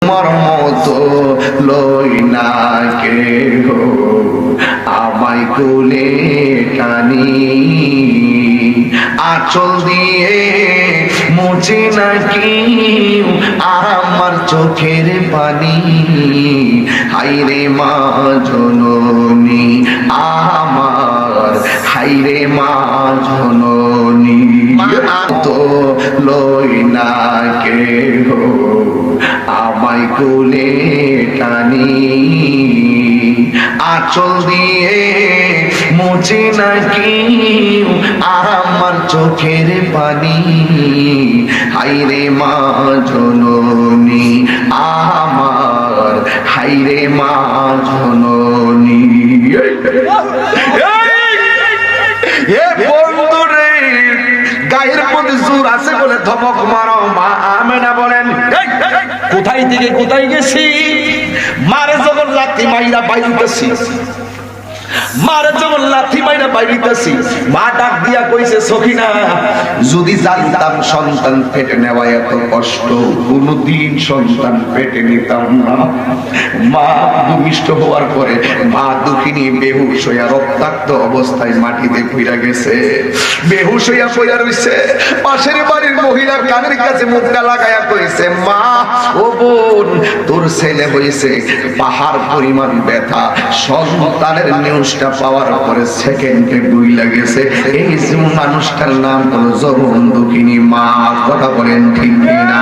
তোমার মতো লই না কেহ আমায় কোলে টানি, আঁচল দিয়ে মুছে নাকি আমার চোখের পানি। হাইরে মা জননী আমার, হাইরে মা জননী তো লই না কেহ আমায় কোলে টানি, আঁচল দিয়ে মুছে নাকি আমার চোখের পানি। হাইরে মা জননী আমার, হাইরে মা জননী। বন্ধুরে গায়ের মধ্যে জোর আছে বলে ধমক মারো। মা আমেনা বলেন কোথায় থেকে কোথায় গেছি, মারে যখন লাথি মাইরা বাইরিতেছি, মারে যখন লাথি মাইরা বাইরিতেছি, মা ডাক দিয়া কইছে সখিনা যদি জানতাম সন্তান পেটে নেওয়া এত কষ্ট কোনদিন সন্তান পেটে নিতাম না। মা ভূমিষ্ঠ হওয়ার পরে মা দুঃখিনী বেহুশ হইয়া রক্তাক্ত অবস্থায় মাটিতে পইরা গেছে, বেহুশ হইয়া পইরা রইছে। পাশের বাড়ির মহিলার কানের কাছে মুখটা লাগায়া কইছে মা ও বোন তোর ছেলে হইছে পাহাড় পরিমাণ ব্যথা, সন্তানের নিউজটা পাওয়ার পরে সেকেন্ডে বুইলা গেছে। এই মানুষটার নাম হলো জবন দুঃখিনী মা। কথা বলেন ঠিক কিনা?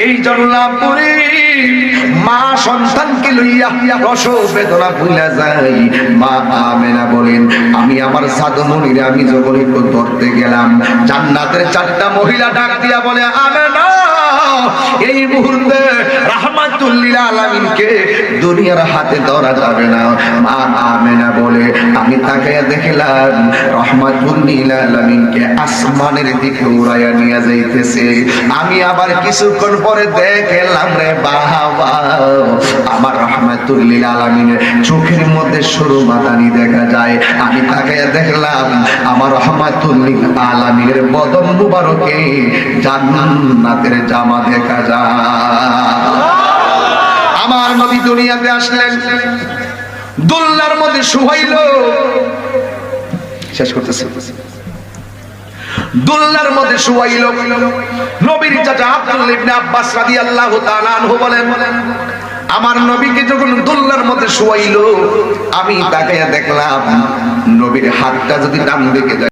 এই জল্লাপুরে মা সন্তানকে লইয়া প্রসব বেদনা ভুলা যায়। মা আমেনা বলেন আমি আমার সাধমণিরে আমি যখন একটু ধরতে গেলাম, জান্নাতের চারটা মহিলা ডাক দিয়া বলে আমেনা এই মুহূর্তে রাহমাতুল লিল আলামিনকে দুনিয়ার হাতে ধরা যাবে না। মা আমেনা বলে আমি তাকায়া দেখলাম রাহমাতুল লিল আলামিনকে আসমানের দিকে উড়াইয়া নিয়ে যাইতেছে। আমি আবার কিছুক্ষণ পরে দেখলাম রে বাবা আমার রাহমাতুল লিল আলামিনের চোখের মধ্যে সরু মাদানি দেখা যায়। আমি তাকায়া দেখলাম আমার রাহমাতুল লিল আলামিনের বদন মুবারকে জান্নাতের জামা দেখা যায়। আমার নবী দুনিয়াতে আসলেন, দুল্লার মধ্যে শুয়াইল, শেষ করতেছে, দুল্লার মধ্যে শুয়াইল। নবীর চাচা আব্দুল্লাহ ইবনে আব্বাস রাদিয়াল্লাহু তাআলা আনহু বলেন আমার নবীকে যখন দুল্লার মধ্যে শুয়াইল আমি তাকায়া দেখলাম নবীর হাতটা যদি ডান দিকে